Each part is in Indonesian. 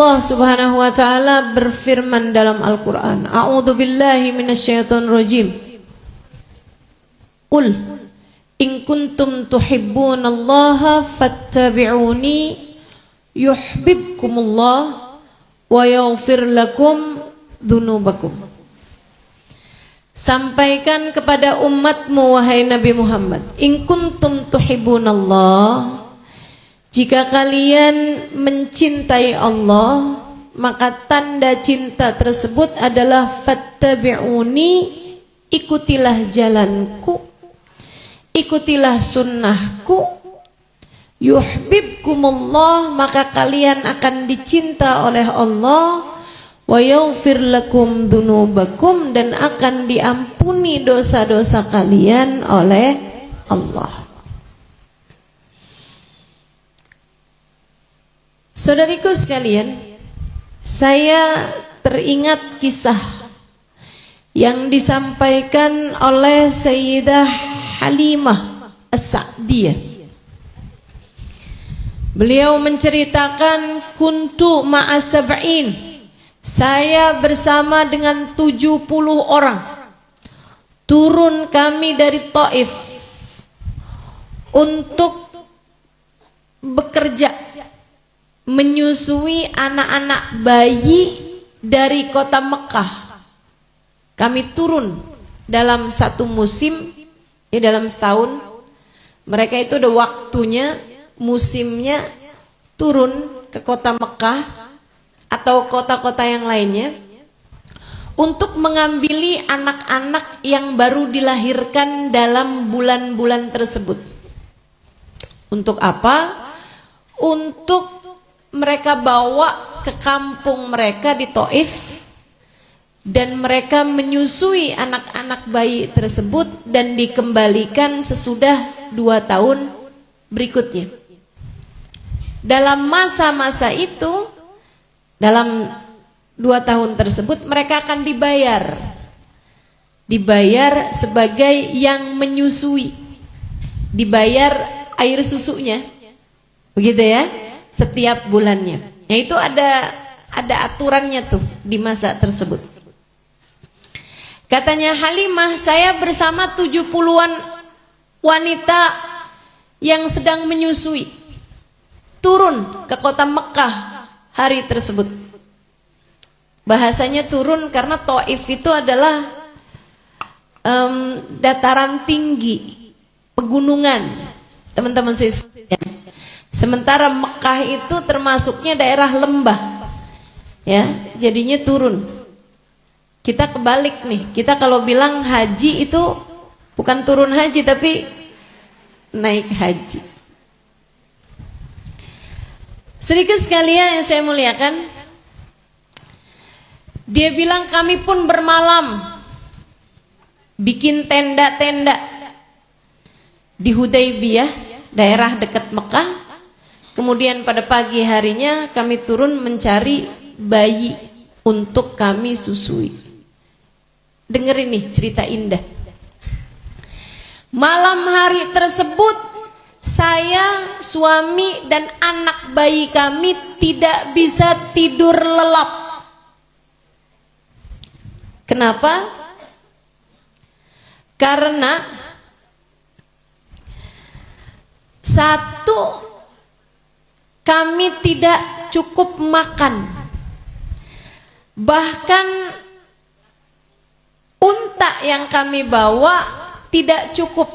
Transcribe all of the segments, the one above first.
Allah Subhanahu wa taala berfirman dalam Al-Qur'an, A'udzubillahi minasyaitonirrajim. Qul in kuntum tuhibbunallaha fattabi'uni yuhibbukumullah wa yaghfir lakum dzunubakum. Sampaikan kepada umatmu wahai Nabi Muhammad, in kuntum tuhibbunallah, jika kalian mencintai Allah, maka tanda cinta tersebut adalah fattabi'uni, ikutilah jalanku, ikutilah sunnahku, yuhibbukumullah, maka kalian akan dicinta oleh Allah, wa yaghfir lakum dzunubakum, dan akan diampuni dosa-dosa kalian oleh Allah. Saudariku sekalian, saya teringat kisah yang disampaikan oleh Sayyidah Halimah As-Sa'diyah. Beliau menceritakan, kuntu ma'as sab'in, saya bersama dengan 70 orang turun kami dari Taif untuk bekerja menyusui anak-anak bayi dari kota Mekah. Kami turun dalam satu musim, dalam setahun. Mereka itu udah waktunya, musimnya turun ke kota Mekah atau kota-kota yang lainnya untuk mengambil anak-anak yang baru dilahirkan dalam bulan-bulan tersebut. Untuk apa? Untuk mereka bawa ke kampung mereka di Taif, dan mereka menyusui anak-anak bayi tersebut dan dikembalikan sesudah 2 tahun berikutnya. Dalam masa-masa itu, dalam 2 tahun tersebut, mereka akan dibayar sebagai yang menyusui, dibayar air susunya, begitu ya, setiap bulannya. Nah, itu ada aturannya tuh di masa tersebut. Katanya Halimah, saya bersama 70-an wanita yang sedang menyusui turun ke kota Mekah hari tersebut. Bahasanya turun karena Taif itu adalah dataran tinggi, pegunungan, teman-teman sekalian. Sementara Mekah itu termasuknya daerah lembah, ya, jadinya turun. Kita kebalik nih, kita kalau bilang haji itu bukan turun haji tapi naik haji. Sedikit sekalian yang saya muliakan, dia bilang kami pun bermalam, bikin tenda-tenda di Hudaybiyah, daerah dekat Mekah. Kemudian pada pagi harinya kami turun mencari bayi untuk kami susui. Dengerin nih cerita indah. Malam hari tersebut, saya, suami, dan anak bayi kami tidak bisa tidur lelap. Kenapa? Karena satu, kami tidak cukup makan. Bahkan unta yang kami bawa tidak cukup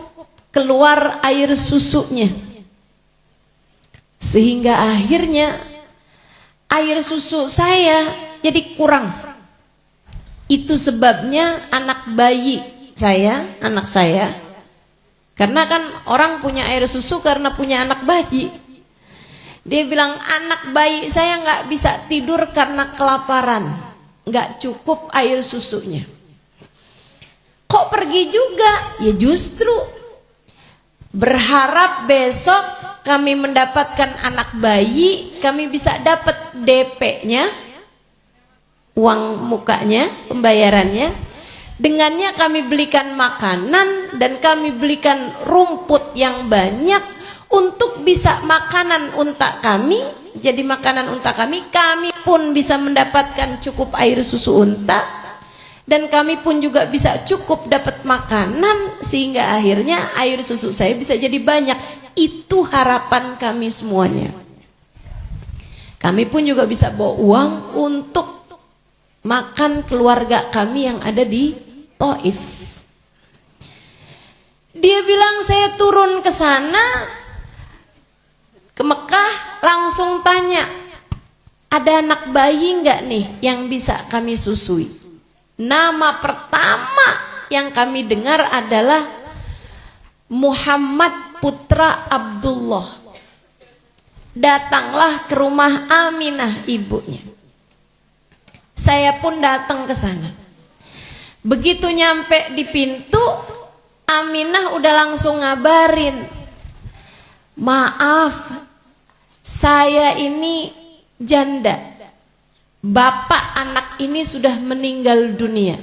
keluar air susunya. Sehingga akhirnya air susu saya jadi kurang. Itu sebabnya anak bayi saya, anak saya, karena kan orang punya air susu karena punya anak bayi. Dia bilang anak bayi saya nggak bisa tidur karena kelaparan, nggak cukup air susunya. Kok pergi juga? Ya justru berharap besok kami mendapatkan anak bayi, kami bisa dapat DP-nya, uang mukanya, pembayarannya. Dengannya kami belikan makanan dan kami belikan rumput yang banyak untuk bisa makanan unta kami jadi makanan unta kami pun bisa mendapatkan cukup air susu unta, dan kami pun juga bisa cukup dapat makanan, sehingga akhirnya air susu saya bisa jadi banyak. Itu harapan kami semuanya. Kami pun juga bisa bawa uang untuk makan keluarga kami yang ada di Taif. Dia bilang saya turun ke sana, ke Mekah, langsung tanya, ada anak bayi nggak nih yang bisa kami susui? Nama pertama yang kami dengar adalah Muhammad putra Abdullah. Datanglah ke rumah Aminah ibunya. Saya pun datang ke sana. Begitu nyampe di pintu, Aminah udah langsung ngabarin, maaf, saya ini janda. Bapak anak ini sudah meninggal dunia.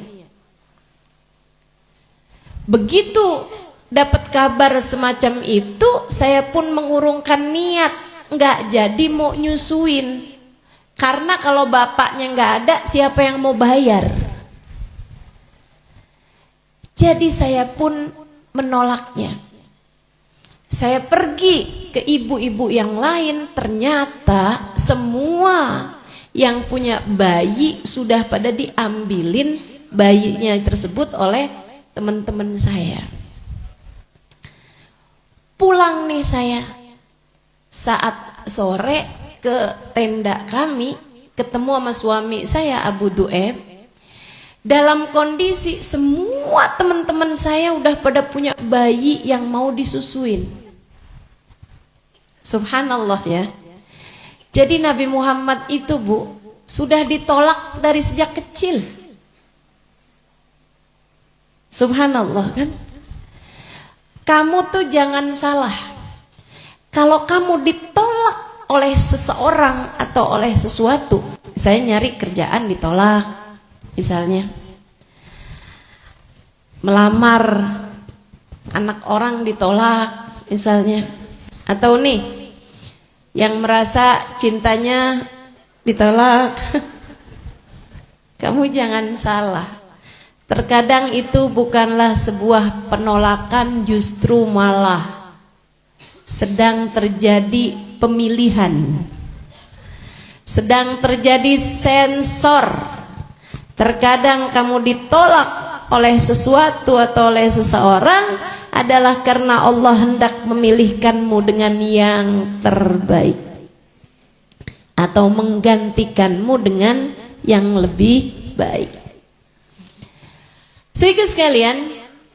Begitu dapat kabar semacam itu, saya pun mengurungkan niat, nggak jadi mau nyusuin. Karena kalau bapaknya nggak ada, siapa yang mau bayar? Jadi saya pun menolaknya. Saya pergi ke ibu-ibu yang lain, ternyata semua yang punya bayi sudah pada diambilin bayinya tersebut oleh teman-teman saya. Pulang nih saya, saat sore ke tenda kami, ketemu sama suami saya Abu Du'eb. Dalam kondisi semua teman-teman saya udah pada punya bayi yang mau disusuin. Subhanallah ya. Jadi Nabi Muhammad itu, Bu, sudah ditolak dari sejak kecil. Subhanallah kan. Kamu tuh jangan salah. Kalau kamu ditolak oleh seseorang atau oleh sesuatu, saya nyari kerjaan ditolak, misalnya melamar anak orang ditolak misalnya, atau nih yang merasa cintanya ditolak. Kamu jangan salah, terkadang itu bukanlah sebuah penolakan, justru malah sedang terjadi pemilihan, sedang terjadi sensor. Terkadang kamu ditolak oleh sesuatu atau oleh seseorang adalah karena Allah hendak memilihkanmu dengan yang terbaik, atau menggantikanmu dengan yang lebih baik. Saudara sekalian,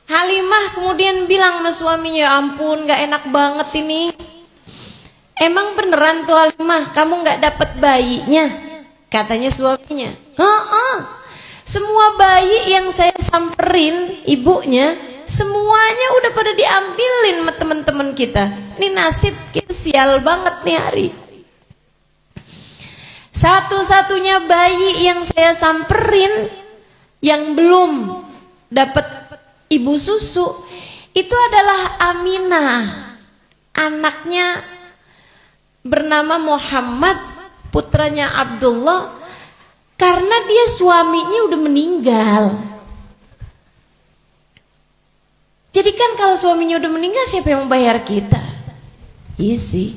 Halimah kemudian bilang sama suaminya, ya ampun, gak enak banget ini. Emang beneran tuh Halimah, kamu gak dapat bayinya? Katanya suaminya. Semua bayi yang saya samperin ibunya, semuanya udah pada diambilin sama teman-teman kita. Ini nasib kita sial banget nih hari. Satu-satunya bayi yang saya samperin yang belum dapat ibu susu itu adalah Aminah. Anaknya bernama Muhammad, putranya Abdullah. Karena dia suaminya udah meninggal. Jadi kan kalau suaminya udah meninggal, siapa yang membayar kita? Iya sih.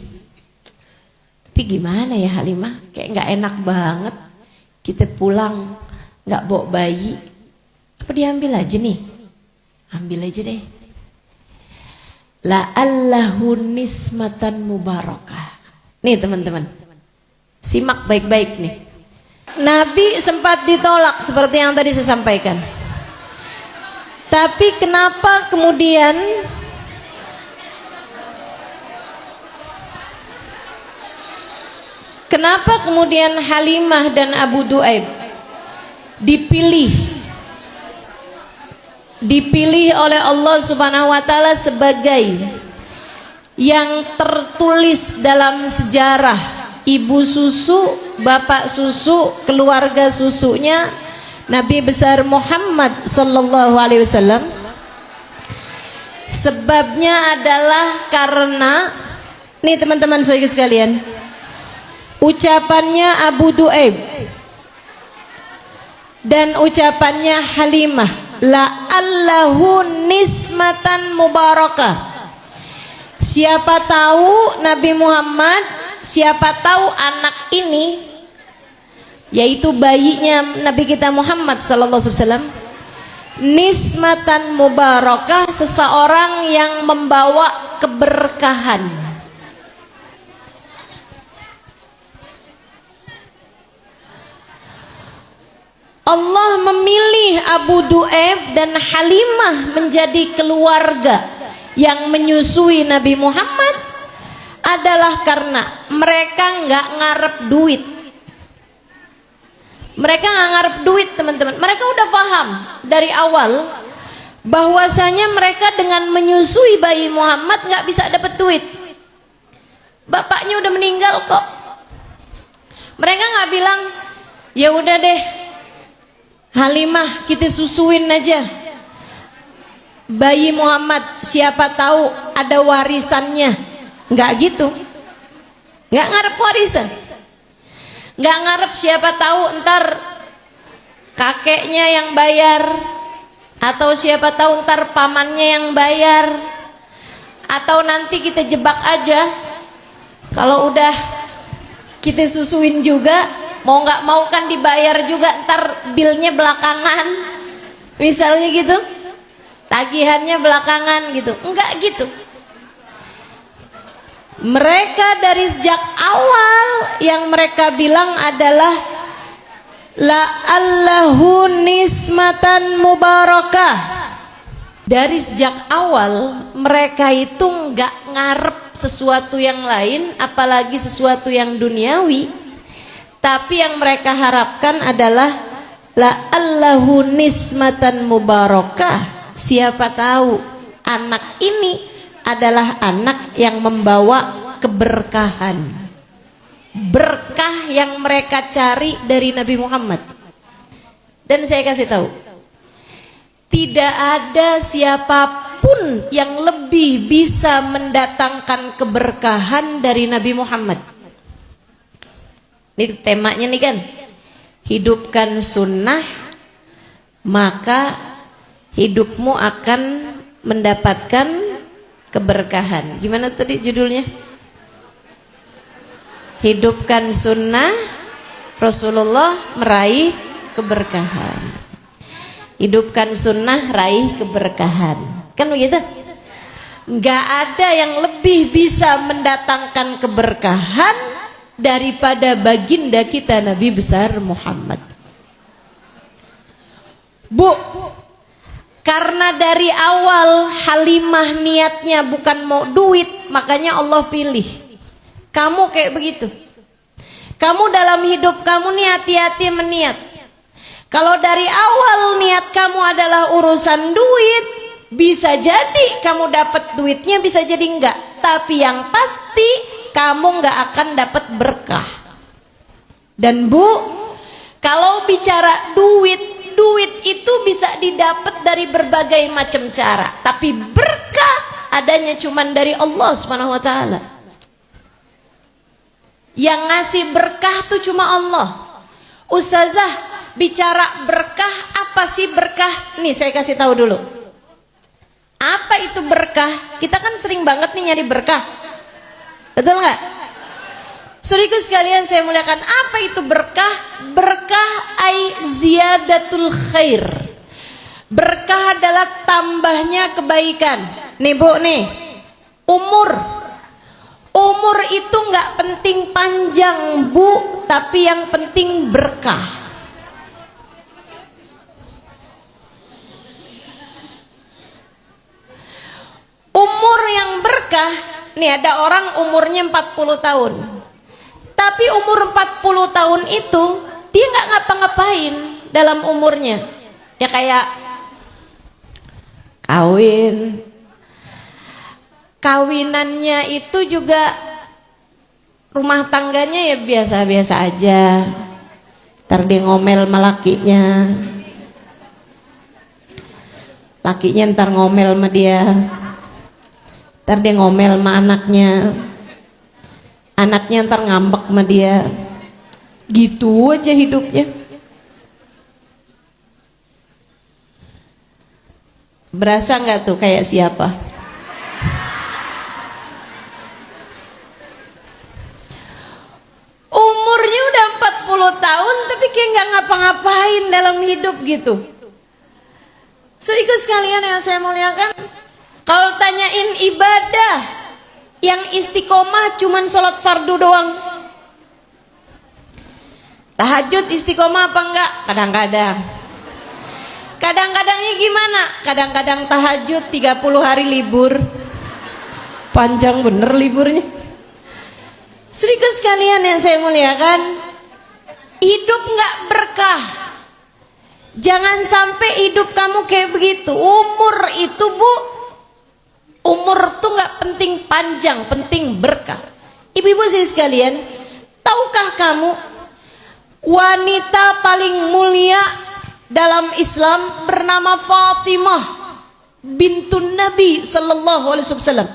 Tapi gimana ya Halimah? Kayak gak enak banget kita pulang gak bawa bayi. Apa diambil aja nih? Ambil aja deh. La'allahu nismatan mubarakah. Nih teman-teman, simak baik-baik nih. Nabi sempat ditolak seperti yang tadi saya sampaikan. Tapi kenapa kemudian Halimah dan Abu Du'aib dipilih oleh Allah Subhanahu wa taala sebagai yang tertulis dalam sejarah ibu susu, bapak susu, keluarga susunya Nabi besar Muhammad sallallahu alaihi wasallam? Sebabnya adalah karena nih teman-teman saudara sekalian, ucapannya Abu Du'aib dan ucapannya Halimah, la'allahu nismatan mubarakah. Siapa tahu Nabi Muhammad, siapa tahu anak ini, yaitu bayinya Nabi kita Muhammad sallallahu alaihi wasallam, nismatan mubarakah, seseorang yang membawa keberkahan. Allah memilih Abu Du'aib dan Halimah menjadi keluarga yang menyusui Nabi Muhammad adalah karena mereka nggak ngarep duit. Mereka nggak ngarep duit, teman-teman. Mereka udah paham dari awal bahwasanya mereka dengan menyusui bayi Muhammad nggak bisa dapat duit. Bapaknya udah meninggal kok. Mereka nggak bilang, ya udah deh, Halimah kita susuin aja bayi Muhammad, siapa tahu ada warisannya. Nggak gitu. Nggak ngarep warisan. Nggak ngarep siapa tahu ntar kakeknya yang bayar, atau siapa tahu ntar pamannya yang bayar, atau nanti kita jebak aja, kalau udah kita susuin juga mau nggak mau kan dibayar juga, ntar bilnya belakangan misalnya gitu, tagihannya belakangan gitu. Enggak gitu. Mereka dari sejak awal yang mereka bilang adalah la'allahu nismatan mubarakah. Dari sejak awal mereka itu nggak ngarep sesuatu yang lain, apalagi sesuatu yang duniawi, tapi yang mereka harapkan adalah la'allahu nismatan mubarakah. Siapa tahu anak ini adalah anak yang membawa keberkahan, berkah yang mereka cari dari Nabi Muhammad. Dan saya kasih tahu, tidak ada siapapun yang lebih bisa mendatangkan keberkahan dari Nabi Muhammad. Ini temanya nih kan, hidupkan sunnah maka hidupmu akan mendapatkan keberkahan. Gimana tadi judulnya? Hidupkan sunnah Rasulullah meraih keberkahan. Hidupkan sunnah raih keberkahan. Kan begitu? Nggak ada yang lebih bisa mendatangkan keberkahan daripada baginda kita Nabi besar Muhammad. Bu, karena dari awal Halimah niatnya bukan mau duit, makanya Allah pilih kamu kayak begitu. Kamu dalam hidup kamu nih hati-hati meniat. Kalau dari awal niat kamu adalah urusan duit, bisa jadi kamu dapat duitnya, bisa jadi enggak. Tapi yang pasti kamu enggak akan dapat berkah. Dan Bu, kalau bicara duit itu bisa didapat dari berbagai macam cara, tapi berkah adanya cuman dari Allah Subhanahu wa taala. Yang ngasih berkah tuh cuma Allah. Ustazah, bicara berkah, apa sih berkah? Nih saya kasih tahu dulu. Apa itu berkah? Kita kan sering banget nih nyari berkah. Betul nggak? Saudaraku sekalian saya muliakan, apa itu berkah? Berkah ai ziyadatul khair. Berkah adalah tambahnya kebaikan. Nih Bu nih, umur itu nggak penting panjang Bu, tapi yang penting berkah. Umur yang berkah, nih ada orang umurnya 40 tahun. Tapi umur 40 tahun itu dia nggak ngapa-ngapain dalam umurnya. Ya kayak kawinannya itu juga rumah tangganya ya biasa-biasa aja. Ntar dia ngomel sama lakinya, lakinya ntar ngomel sama dia, ntar dia ngomel sama anaknya, anaknya ntar ngambek sama dia. Gitu aja hidupnya. Berasa nggak tuh kayak siapa? Umurnya udah 40 tahun tapi kayak nggak ngapa-ngapain dalam hidup gitu. Saudaraku sekalian yang saya muliakan, kalau tanyain ibadah yang istiqomah cuman sholat fardu doang. Tahajud istiqomah apa enggak? Kadang-kadang. Kadang-kadangnya gimana? Kadang-kadang tahajud 30 hari libur. Panjang bener liburnya. Saudaraku sekalian yang saya muliakan, hidup enggak berkah. Jangan sampai hidup kamu kayak begitu. Umur itu, Bu, umur tuh nggak penting panjang, penting berkah. Ibu-ibu sekalian, tahukah kamu wanita paling mulia dalam Islam bernama Fatimah bintun Nabi sallallahu alaihi wasallam,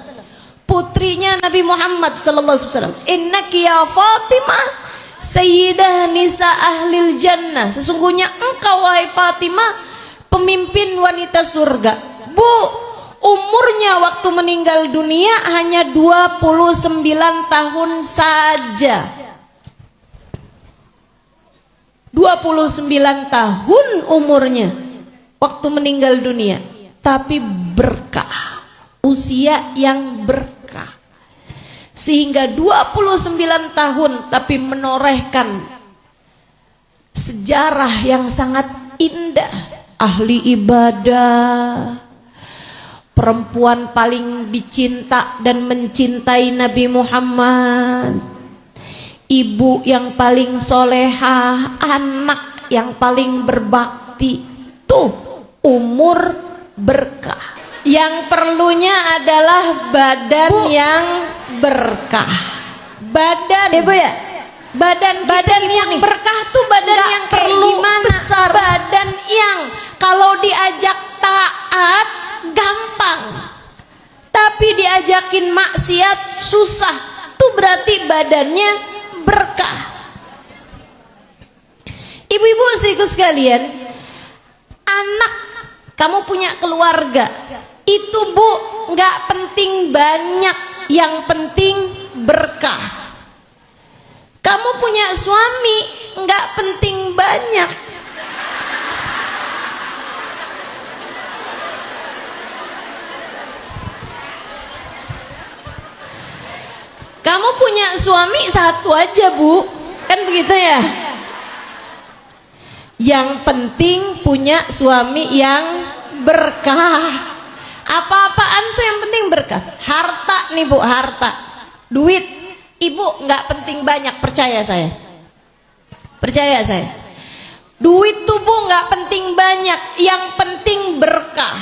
putrinya Nabi Muhammad sallallahu alaihi wasallam. Innaki ya Fatimah sayyidah nisa ahlil jannah, sesungguhnya engkau wahai Fatimah pemimpin wanita surga. Bu, umurnya waktu meninggal dunia hanya 29 tahun saja. 29 tahun umurnya waktu meninggal dunia, tapi berkah, usia yang berkah. Sehingga 29 tahun tapi menorehkan sejarah yang sangat indah. Ahli ibadah, perempuan paling dicinta dan mencintai Nabi Muhammad, ibu yang paling solehah, anak yang paling berbakti. Tuh umur berkah. Yang perlunya adalah badan yang berkah. Badan, Ibu ya, badan yang nih berkah tuh badan gak yang kayak gimana? Besar. Badan yang kalau diajak taat gampang, tapi diajakin maksiat susah. Tuh berarti badannya berkah. Ibu-ibu saudaraku sekalian, anak kamu punya keluarga, itu Bu nggak penting banyak, yang penting berkah. Kamu punya suami nggak penting banyak, kamu punya suami satu aja Bu, kan begitu ya. Yang penting punya suami yang berkah. Apa-apaan tuh yang penting berkah. Harta nih Bu, harta, duit, Ibu nggak penting banyak, percaya saya. Percaya saya. Duit tuh Bu nggak penting banyak, yang penting berkah.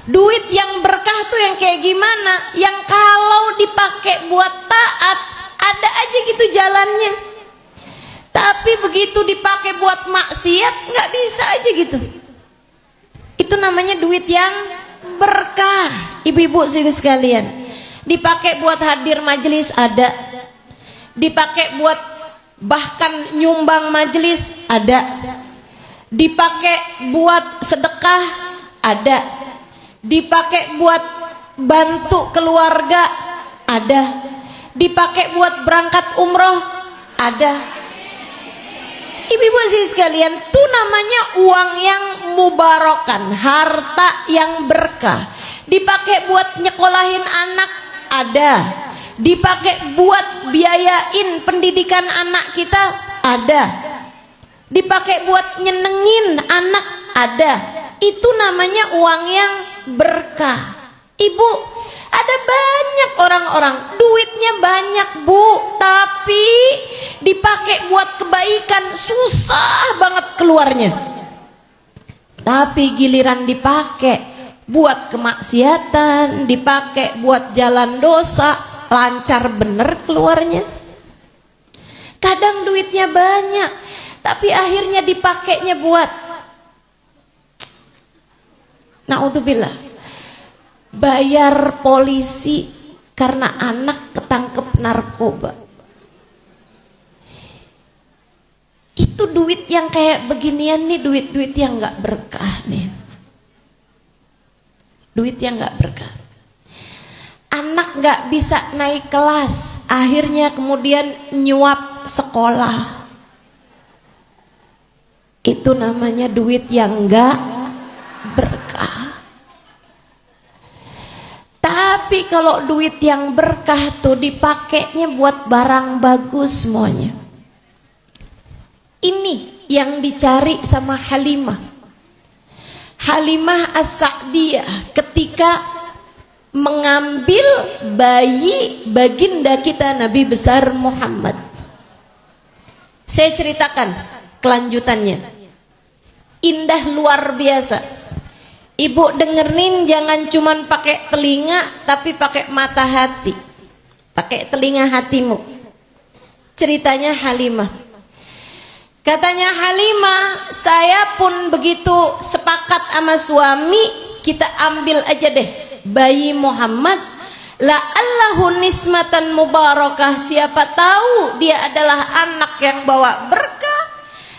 Duit yang berkah tuh yang kayak gimana? Yang kalau dipakai buat taat ada aja gitu jalannya. Tapi begitu dipakai buat maksiat nggak bisa aja gitu. Itu namanya duit yang berkah. Ibu-ibu sekalian, dipakai buat hadir majelis ada, dipakai buat bahkan nyumbang majelis ada, dipakai buat sedekah ada, dipakai buat bantu keluarga ada, dipakai buat berangkat umroh ada. Ibu-ibu sekalian, itu namanya uang yang mubarakan, harta yang berkah. Dipakai buat nyekolahin anak ada, dipakai buat biayain pendidikan anak kita ada, dipakai buat nyenengin anak ada. Itu namanya uang yang berkah. Ibu, ada banyak orang-orang duitnya banyak Bu, tapi dipakai buat kebaikan susah banget keluarnya. Tapi giliran dipakai buat kemaksiatan, dipakai buat jalan dosa, lancar bener keluarnya. Kadang duitnya banyak, tapi akhirnya dipakainya buat naudzubillah, bayar polisi karena anak ketangkep narkoba. yang kayak beginian nih duit-duit yang gak berkah nih. Duit yang gak berkah. Anak gak bisa naik kelas, akhirnya kemudian nyuap sekolah. Itu namanya duit yang gak berkah. Tapi kalau duit yang berkah tuh dipakainya buat barang bagus semuanya. Ini yang dicari sama Halimah. Halimah As-Sa'diyah ketika mengambil bayi baginda kita Nabi besar Muhammad. Saya ceritakan kelanjutannya. Indah luar biasa. Ibu dengerin, jangan cuman pakai telinga tapi pakai mata hati. Pakai telinga hatimu. Ceritanya Halimah. Katanya Halimah, saya pun begitu sepakat sama suami, kita ambil aja deh bayi Muhammad, la'allahu nismatan mubarakah, siapa tahu dia adalah anak yang bawa berkah.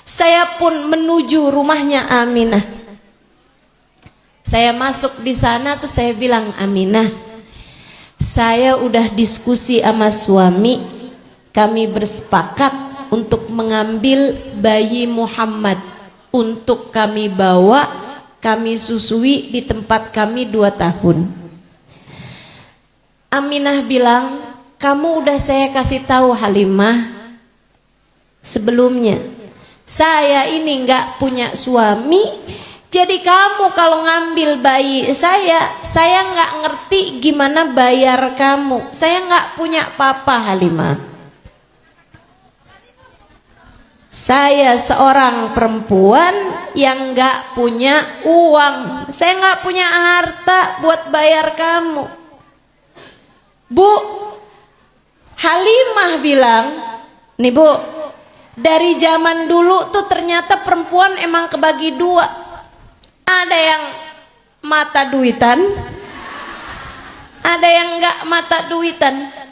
Saya pun menuju rumahnya Aminah. Saya masuk di sana tuh saya bilang, Aminah, saya udah diskusi sama suami, kami bersepakat untuk mengambil bayi Muhammad untuk kami bawa, kami susui di tempat kami 2 tahun. Aminah bilang, kamu udah saya kasih tahu Halimah sebelumnya, saya ini nggak punya suami, jadi kamu kalau ngambil bayi saya nggak ngerti gimana bayar kamu, saya nggak punya papa Halimah. Saya seorang perempuan yang gak punya uang. Saya gak punya harta buat bayar kamu. Bu, Halimah bilang, nih Bu, dari zaman dulu tuh ternyata perempuan emang kebagi 2. Ada yang mata duitan, ada yang gak mata duitan.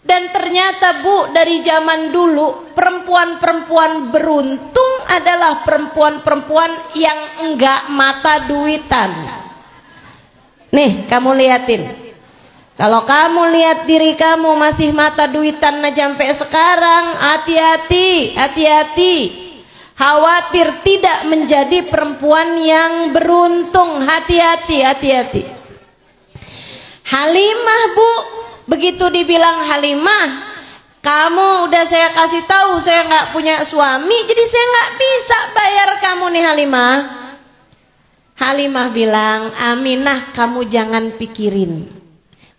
Dan ternyata Bu, dari zaman dulu perempuan-perempuan beruntung adalah perempuan-perempuan yang enggak mata duitan. Nih, kamu liatin. Kalau kamu lihat diri kamu masih mata duitan aja sampai sekarang, hati-hati, hati-hati. Khawatir tidak menjadi perempuan yang beruntung, hati-hati, hati-hati. Halimah Bu, begitu dibilang Halimah, kamu udah saya kasih tahu saya nggak punya suami, jadi saya nggak bisa bayar kamu nih Halimah. Halimah bilang, Aminah kamu jangan pikirin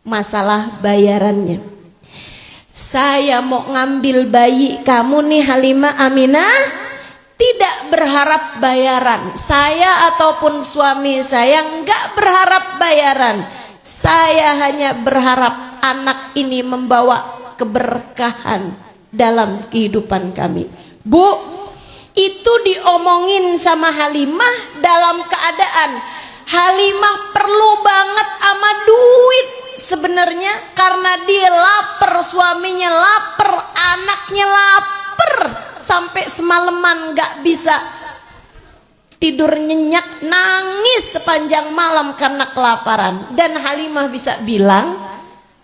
masalah bayarannya. Saya mau ngambil bayi kamu nih Halimah, Aminah tidak berharap bayaran. Saya ataupun suami saya nggak berharap bayaran. Saya hanya berharap anak ini membawa keberkahan dalam kehidupan kami. Bu, itu diomongin sama Halimah dalam keadaan Halimah perlu banget sama duit sebenarnya, karena dia lapar, suaminya lapar, anaknya lapar, sampai semalaman gak bisa tidur nyenyak, nangis sepanjang malam karena kelaparan. Dan Halimah bisa bilang,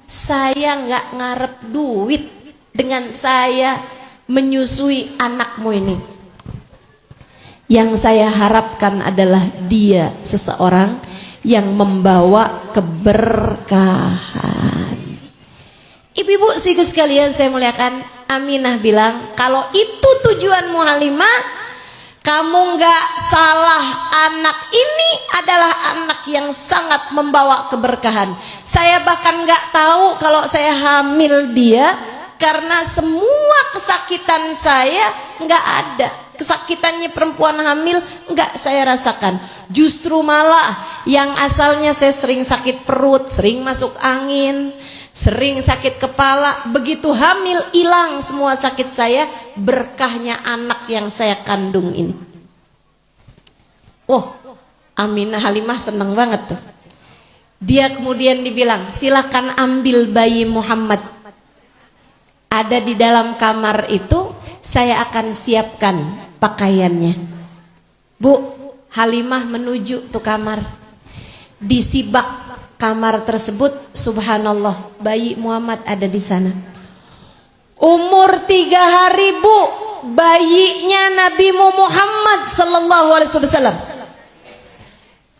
saya nggak ngarep duit dengan saya menyusui anakmu ini. Yang saya harapkan adalah dia seseorang yang membawa keberkahan. Ibu-ibu sekaligus sekalian saya muliakan, Aminah bilang, kalau itu tujuanmu Halimah, kamu nggak salah, anak ini adalah anak yang sangat membawa keberkahan. Saya bahkan nggak tahu kalau saya hamil dia, karena semua kesakitan saya nggak ada. Kesakitannya perempuan hamil nggak saya rasakan. Justru malah yang asalnya saya sering sakit perut, sering masuk angin, sering sakit kepala, begitu hamil hilang semua sakit saya, berkahnya anak yang saya kandung ini. Oh, Aminah Halimah seneng banget tuh. Dia kemudian dibilang, silakan ambil bayi Muhammad. Ada di dalam kamar itu, saya akan siapkan pakaiannya. Bu, Halimah menuju tuh kamar. Disibak kamar tersebut, subhanallah, bayi Muhammad ada di sana. Umur 3 hari, Bu, bayinya Nabi Muhammad sallallahu alaihi wasallam.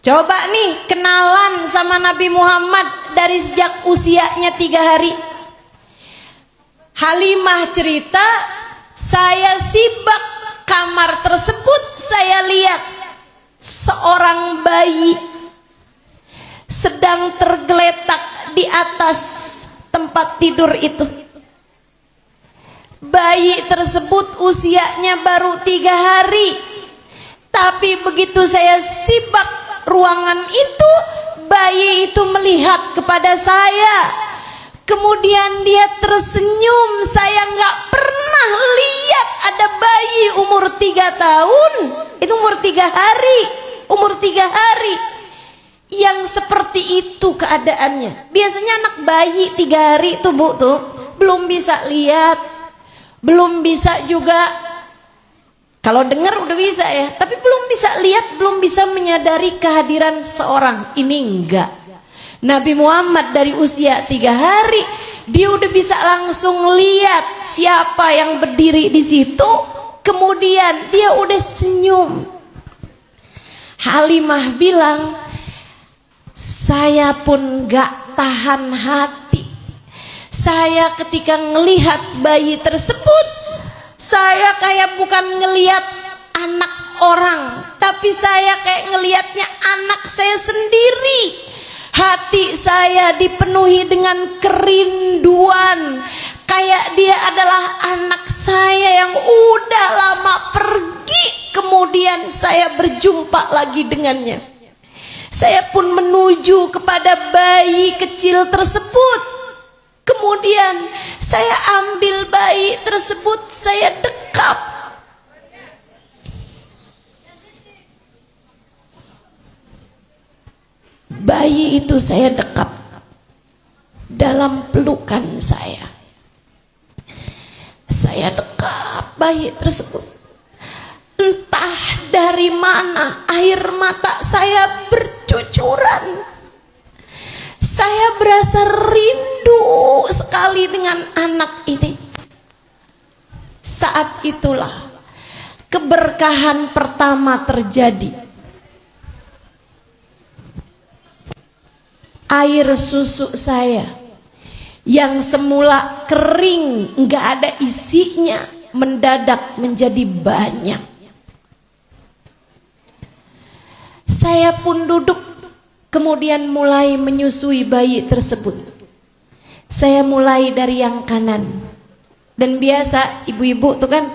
Coba nih kenalan sama Nabi Muhammad dari sejak usianya 3 hari. Halimah cerita, saya sibak kamar tersebut, saya lihat seorang bayi sedang tergeletak di atas tempat tidur itu. Bayi tersebut usianya baru 3 hari. Tapi begitu saya sibak ruangan itu, bayi itu melihat kepada saya. Kemudian dia tersenyum. Saya nggak pernah lihat ada bayi umur 3 tahun. Itu umur 3 hari. Umur 3 hari. Yang seperti itu keadaannya. Biasanya anak bayi 3 hari tuh, Bu, tuh belum bisa lihat. Belum bisa juga. Kalau dengar udah bisa ya, tapi belum bisa lihat, belum bisa menyadari kehadiran seorang. Ini enggak. Nabi Muhammad dari usia 3 hari, dia udah bisa langsung lihat siapa yang berdiri di situ. Kemudian dia udah senyum. Halimah bilang, saya pun gak tahan hati. Saya ketika ngelihat bayi tersebut, saya kayak bukan ngelihat anak orang, tapi saya kayak ngelihatnya anak saya sendiri. Hati saya dipenuhi dengan kerinduan, kayak dia adalah anak saya yang udah lama pergi, kemudian saya berjumpa lagi dengannya. Saya pun menuju kepada bayi kecil tersebut. Kemudian saya ambil bayi tersebut, saya dekap. Bayi itu saya dekap dalam pelukan saya. Saya dekap bayi tersebut. Entah dari mana air mata saya bercucuran. Saya berasa rindu sekali dengan anak ini. Saat itulah keberkahan pertama terjadi. Air susu saya yang semula kering, nggak ada isinya, mendadak menjadi banyak. Saya pun duduk, kemudian mulai menyusui bayi tersebut. Saya mulai dari yang kanan. Dan biasa ibu-ibu tuh kan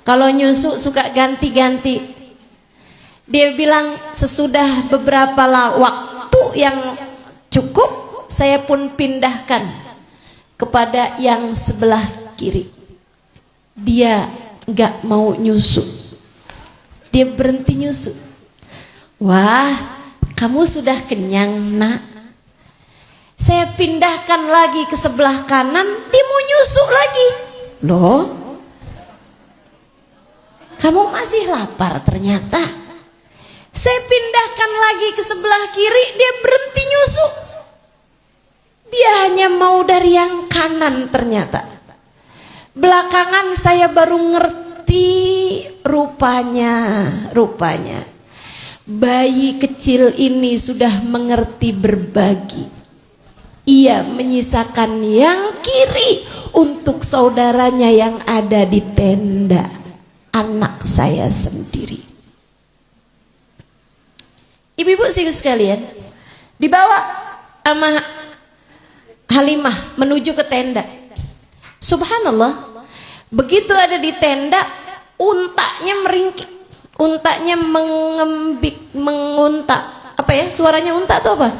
kalau nyusu suka ganti-ganti. Dia bilang sesudah beberapa waktu yang cukup, saya pun pindahkan kepada yang sebelah kiri. Dia gak mau nyusu. Dia berhenti nyusu. Wah, kamu sudah kenyang, Nak? Saya pindahkan lagi ke sebelah kanan, dia mau nyusu lagi. Loh, kamu masih lapar ternyata. Saya pindahkan lagi ke sebelah kiri, dia berhenti nyusu. Dia hanya mau dari yang kanan ternyata. Belakangan saya baru ngerti rupanya bayi kecil ini sudah mengerti berbagi. Ia menyisakan yang kiri untuk saudaranya yang ada di tenda, anak saya sendiri. Ibu-ibu sekalian, dibawa sama Halimah menuju ke tenda. Subhanallah, begitu ada di tenda, untanya meringkik. Untanya mengembik, mengunta. Apa ya suaranya unta atau apa?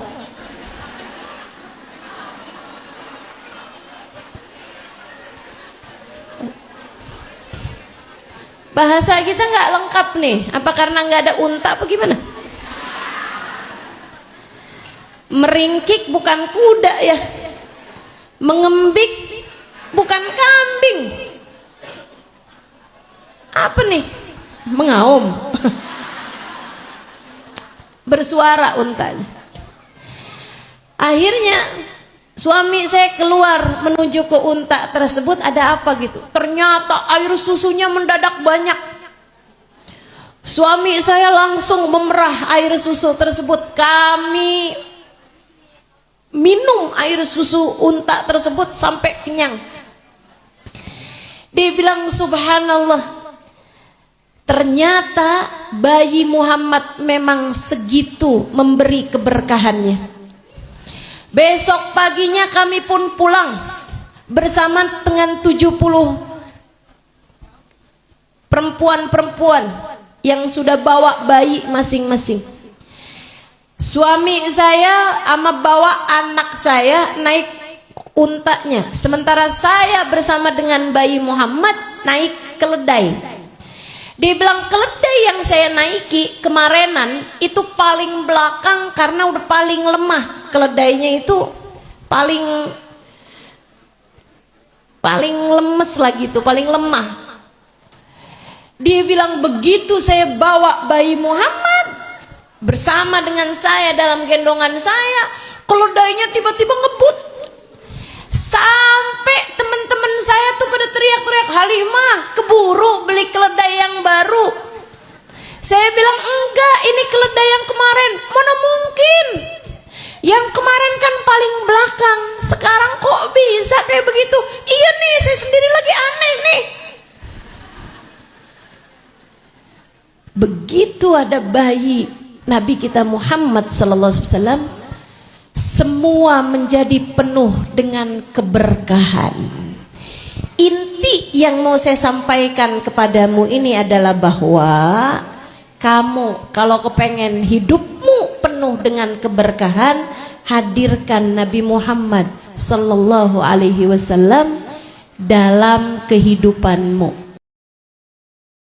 Bahasa kita nggak lengkap nih. Apa karena nggak ada unta apa gimana? Meringkik bukan kuda ya. Mengembik bukan kambing. Apa nih? mengaum. Bersuara untanya. Akhirnya suami saya keluar menuju ke unta tersebut, ada apa gitu. Ternyata air susunya mendadak banyak. Suami saya langsung memerah air susu tersebut. Kami minum air susu unta tersebut sampai kenyang. Dia bilang, subhanallah, ternyata bayi Muhammad memang segitu memberi keberkahannya. Besok paginya kami pun pulang bersama dengan 70 perempuan-perempuan yang sudah bawa bayi masing-masing. Suami saya ama bawa anak saya naik untanya, sementara saya bersama dengan bayi Muhammad naik keledai. Dia bilang, keledai yang saya naiki kemarinan itu paling belakang karena udah paling lemah. Keledainya itu paling lemes lagi tuh, paling lemah. Dia bilang, begitu saya bawa bayi Muhammad bersama dengan saya dalam gendongan saya, keledainya tiba-tiba ngebut. Sampai teman-teman saya tuh pada teriak-teriak, Halimah keburu beli keledai yang baru. Saya bilang, enggak, ini keledai yang kemarin. Mana mungkin, yang kemarin kan paling belakang, sekarang kok bisa kayak begitu? Iya nih, saya sendiri lagi aneh nih. Begitu ada bayi Nabi kita Muhammad sallallahu alaihi wasallam, semua menjadi penuh dengan keberkahan. Inti yang mau saya sampaikan kepadamu ini adalah bahwa kamu kalau kepengen hidupmu penuh dengan keberkahan, hadirkan Nabi Muhammad sallallahu alaihi wasallam dalam kehidupanmu.